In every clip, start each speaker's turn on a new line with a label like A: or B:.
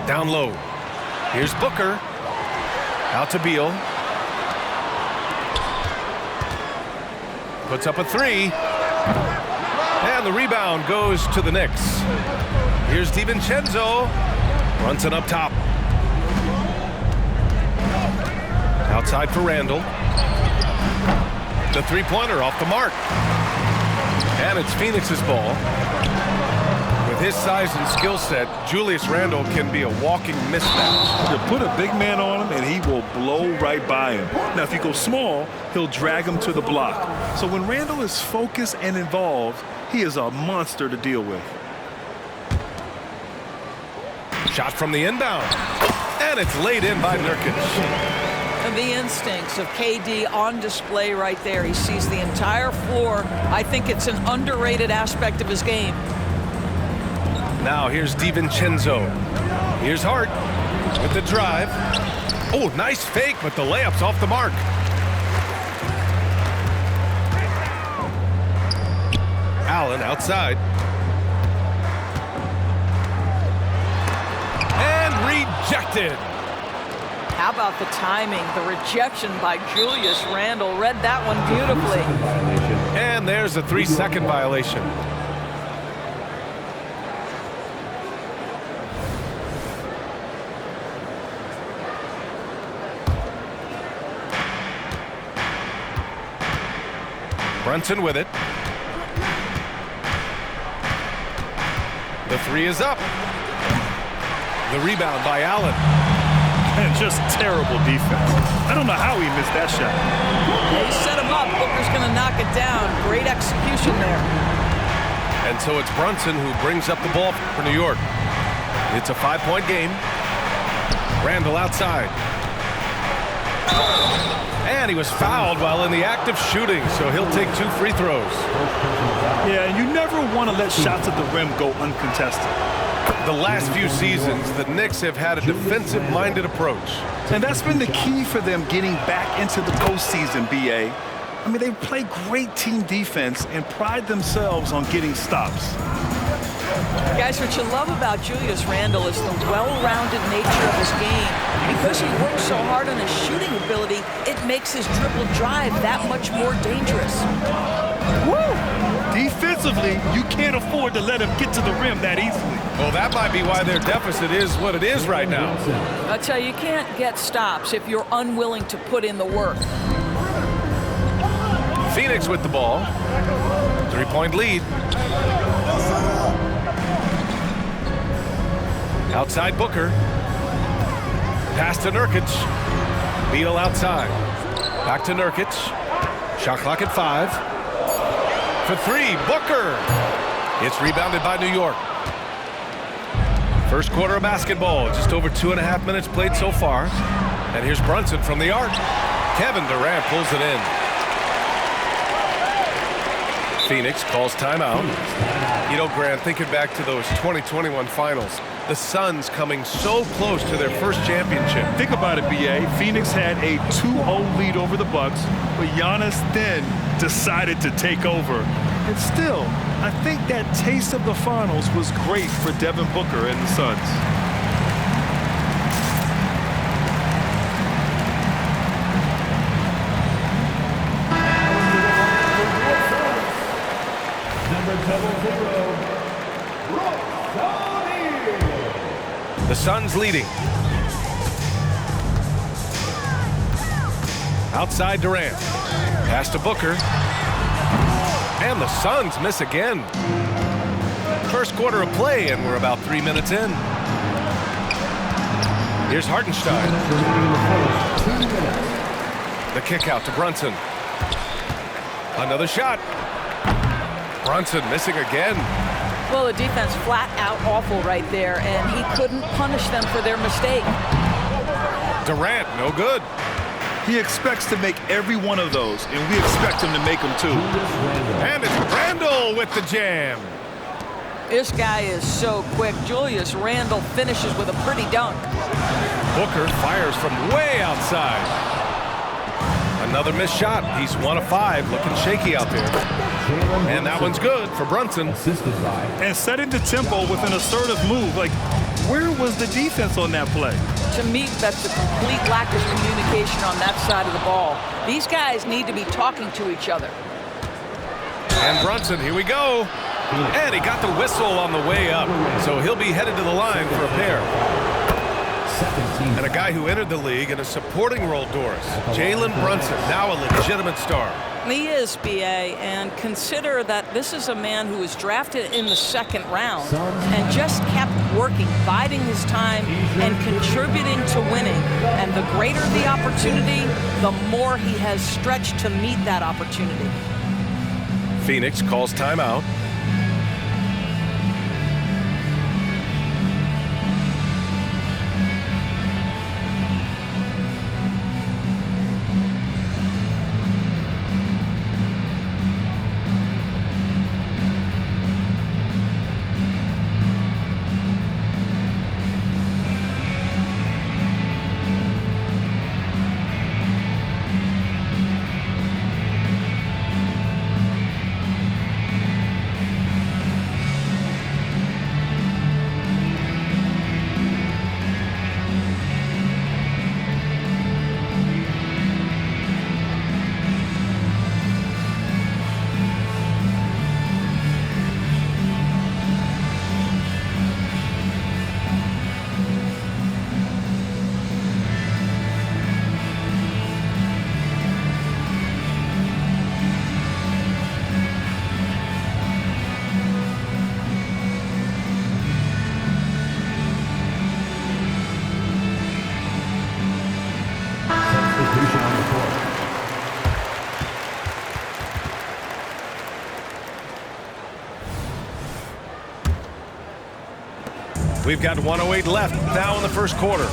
A: Down low. Here's Booker. Out to Beal. Puts up a three. And the rebound goes to the Knicks. Here's DiVincenzo. Brunson up top. Outside for Randle. The three-pointer off the mark. And it's Phoenix's ball. With his size and skill set, Julius Randle can be a walking mismatch.
B: You put a big man on him and he will blow right by him. Now, if you go small, he'll drag him to the block. So when Randle is focused and involved, he is a monster to deal with.
A: Shot from the inbound. And it's laid in by Nurkic.
C: And the instincts of KD on display right there. He sees the entire floor. I think it's an underrated aspect of his game.
A: Now here's DiVincenzo. Here's Hart with the drive. Oh, nice fake, but the layup's off the mark. Allen outside. And rejected.
C: How about the timing? The rejection by Julius Randle. Read that one beautifully.
A: And there's a 3-second violation. Brunson with it. The three is up. The rebound by Allen.
B: And just terrible defense. I don't know how he missed that shot.
C: They set him up. Booker's going to knock it down. Great execution there.
A: And so it's Brunson who brings up the ball for New York. It's a 5-point game. Randle outside. And he was fouled while in the act of shooting, so he'll take 2 free throws.
B: Yeah, and you never want to let shots at the rim go uncontested.
A: The last few seasons, the Knicks have had a defensive-minded approach.
B: And that's been the key for them getting back into the postseason, B.A. I mean, they play great team defense and pride themselves on getting stops.
C: Guys, what you love about Julius Randle is the well-rounded nature of his game. Because he works so hard on his shooting ability, it makes his dribble drive that much more dangerous.
B: Woo! Defensively, you can't afford to let him get to the rim that easily.
A: Well, that might be why their deficit is what it is right now.
C: I tell you, you can't get stops if you're unwilling to put in the work.
A: Phoenix with the ball. 3-point lead. Outside Booker. Pass to Nurkic. Beal outside. Back to Nurkic. Shot clock at 5. For 3, Booker. It's rebounded by New York. First quarter of basketball. Just over 2.5 minutes played so far. And here's Brunson from the arc. Kevin Durant pulls it in. Phoenix calls timeout. You know, Grant, thinking back to those 2021 finals, the Suns coming so close to their first championship.
B: Think about it, B.A. Phoenix had a 2-0 lead over the Bucks, but Giannis then decided to take over. And still, I think that taste of the finals was great for Devin Booker and the Suns.
A: The Suns leading. Outside Durant. Pass to Booker. And the Suns miss again. First quarter of play, and we're about 3 minutes in. Here's Hartenstein. The kick out to Brunson. Another shot. Brunson missing again.
C: Well, the defense flat out awful right there, and he couldn't punish them for their mistake.
A: Durant, no good.
B: He expects to make every one of those, and we expect him to make them too.
A: And it's Randle with the jam.
C: This guy is so quick. Julius Randle finishes with a pretty dunk.
A: Booker fires from way outside. Another missed shot. He's 1 of 5, looking shaky out there. And that one's good for Brunson.
B: And setting the tempo with an assertive move. Like, Where was the defense on that play?
C: To me, that's a complete lack of communication on that side of the ball. These guys need to be talking to each other.
A: And Brunson, here we go. And he got the whistle on the way up, so he'll be headed to the line for a pair. And a guy who entered the league in a supporting role, Doris. Jalen Brunson, now a legitimate star.
C: He is, B.A., and consider that this is a man who was drafted in the second round and just kept working, biding his time, and contributing to winning. And the greater the opportunity, the more he has stretched to meet that opportunity.
A: Phoenix calls timeout. We've got 1:08 left now in the first quarter.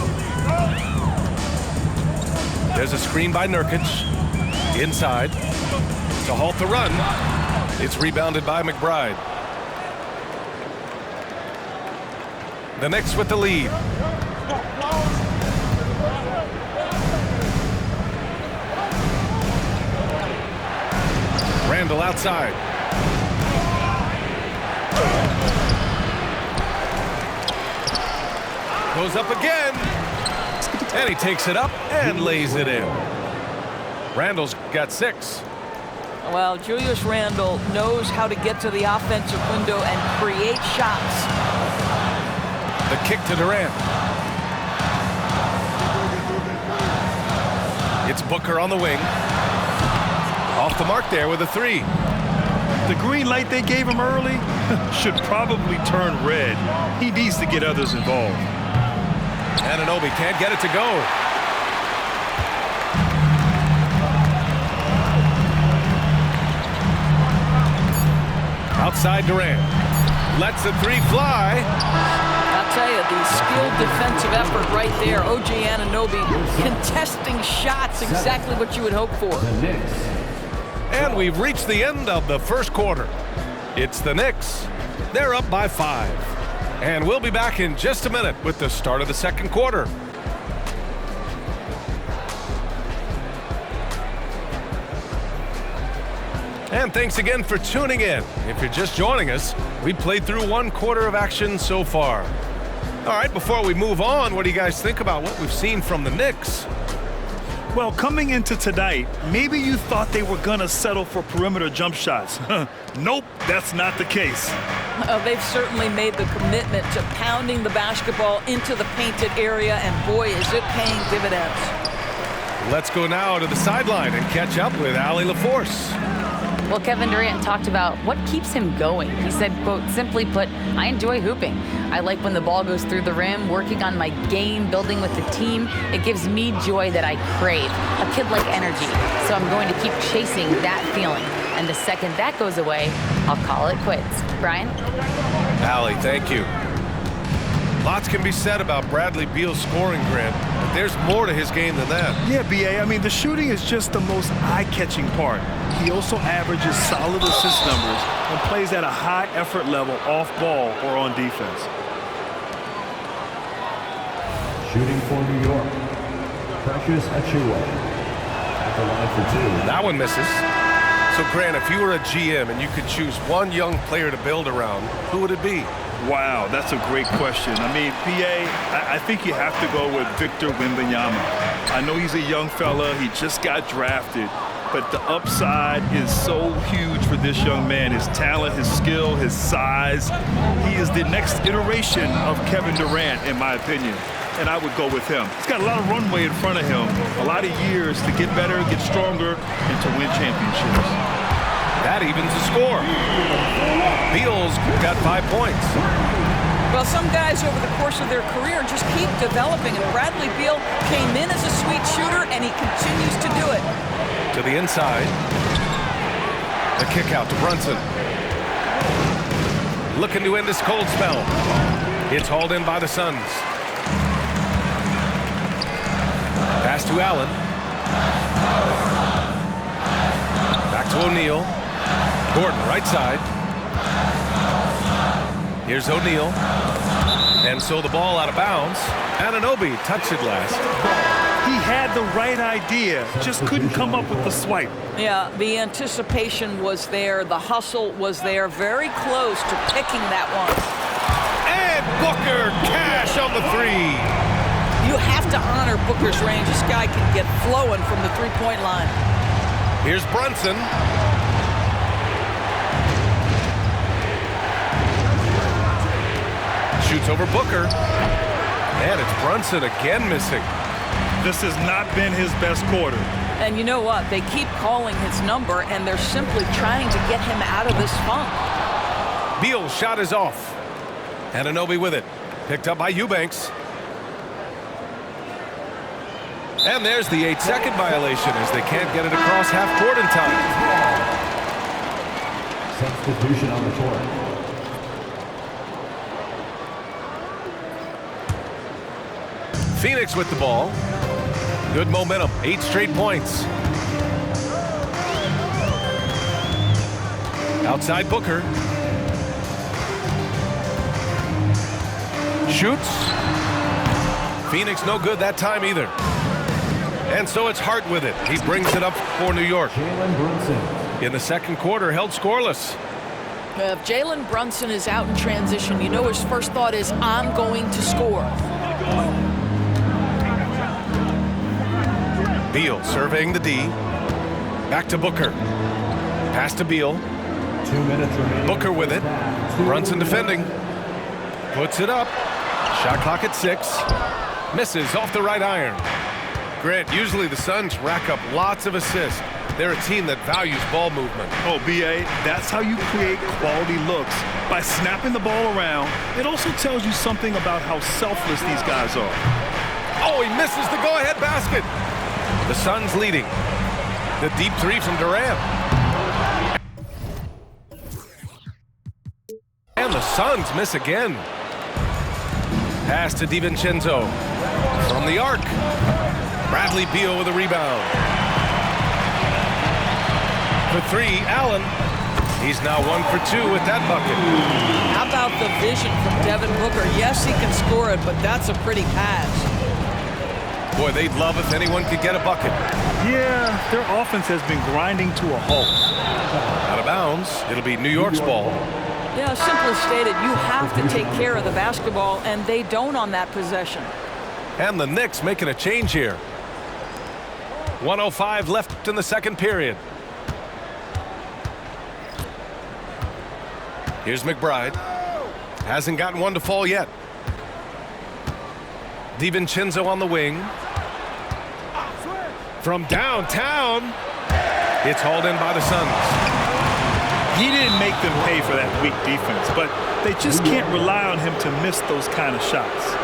A: There's a screen by Nurkic. Inside to halt the run. It's rebounded by McBride. The Knicks with the lead. Randall outside. Goes up again, and he takes it up and lays it in. Randall's got 6.
C: Well, Julius Randle knows how to get to the offensive window and create shots.
A: The kick to Durant. It's Booker on the wing. Off the mark there with a 3.
B: The green light they gave him early should probably turn red. He needs to get others involved.
A: Anunoby can't get it to go. Outside Durant. Lets the 3 fly.
C: I'll tell you, the skilled defensive effort right there. OG Anunoby contesting shots, exactly what you would hope for.
A: And we've reached the end of the first quarter. It's the Knicks. They're up by 5. And we'll be back in just a minute with the start of the second quarter. And thanks again for tuning in. If you're just joining us, we played through 1 quarter of action so far. All right, before we move on, what do you guys think about what we've seen from the Knicks?
B: Well, coming into tonight, maybe you thought they were going to settle for perimeter jump shots. Nope, that's not the case.
C: They've certainly made the commitment to pounding the basketball into the painted area, and boy, is it paying dividends.
A: Let's go now to the sideline and catch up with Allie LaForce.
D: Well, Kevin Durant talked about what keeps him going. He said, quote, simply put, I enjoy hooping. I like when the ball goes through the rim, working on my game, building with the team. It gives me joy that I crave, a kid-like energy. So I'm going to keep chasing that feeling. And the second that goes away, I'll call it quits. Brian?
A: Allie, thank you. Lots can be said about Bradley Beal's scoring, Grant, but there's more to his game than that.
B: Yeah, B.A., I mean, the shooting is just the most eye-catching part. He also averages solid assist numbers and plays at a high effort level off ball or on defense.
E: Shooting for New York, Precious Achiuwa at the line for 2.
A: That one misses. So, Grant, if you were a GM and you could choose one young player to build around, who would it be?
B: Wow, that's a great question. I mean, I think you have to go with Victor Wembanyama. I know he's a young fella. He just got drafted. But the upside is so huge for this young man. His talent, his skill, his size. He is the next iteration of Kevin Durant, in my opinion. And I would go with him. He's got a lot of runway in front of him. A lot of years to get better, get stronger, and to win championships.
A: That evens the score. Beal's got 5 points.
C: Well, some guys over the course of their career just keep developing, and Bradley Beal came in as a sweet shooter, and he continues to do it.
A: To the inside. The kick out to Brunson. Looking to end this cold spell. It's hauled in by the Suns. Pass to Allen. Back to O'Neal. Gordon, right side. Here's O'Neal. And so the ball out of bounds. Anunoby touched it last.
B: He had the right idea, just couldn't come up with the swipe.
C: Yeah, the anticipation was there. The hustle was there. Very close to picking that one.
A: And Booker, cash on the three.
C: You have to honor Booker's range. This guy can get flowing from the three-point line.
A: Here's Brunson. Shoots over Booker. And it's Brunson again missing.
B: This has not been his best quarter.
C: And you know what? They keep calling his number, and they're simply trying to get him out of this funk.
A: Beal's shot is off. Anunoby with it. Picked up by Eubanks. And there's the 8-second violation as they can't get it across half court in time.
E: Substitution on the court.
A: Phoenix with the ball. Good momentum. 8 straight points. Outside Booker. Shoots. Phoenix no good that time either. And so it's Hart with it. He brings it up for New York.
E: Jalen Brunson.
A: In the second quarter, held scoreless.
C: If Jalen Brunson is out in transition, you know his first thought is, I'm going to score.
A: Beal surveying the D. Back to Booker. Pass to Beal.
E: 2 minutes remaining.
A: Booker with it. Brunson defending. Puts it up. Shot clock at 6. Misses off the right iron. Grant, usually the Suns rack up lots of assists. They're a team that values ball movement.
B: Oh, B.A., that's how you create quality looks. By snapping the ball around, it also tells you something about how selfless these guys are.
A: Oh, he misses the go-ahead basket. The Suns leading. The deep three from Durant. And the Suns miss again. Pass to DiVincenzo. From the arc. Bradley Beal with a rebound. For 3, Allen. He's now 1 for 2 with that bucket.
C: How about the vision from Devin Booker? Yes, he can score it, but that's a pretty pass.
A: Boy, they'd love if anyone could get a bucket.
B: Yeah, their offense has been grinding to a halt.
A: Out of bounds. It'll be New York's ball.
C: Yeah, simply stated, you have to take care of the basketball, and they don't on that possession.
A: And the Knicks making a change here. 1:05 left in the second period. Here's McBride. Hasn't gotten one to fall yet. DiVincenzo on the wing. From downtown. It's hauled in by the Suns.
B: He didn't make them pay for that weak defense, but they just can't rely on him to miss those kind of shots.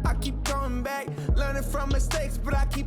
F: I keep going back, learning from mistakes, but I keep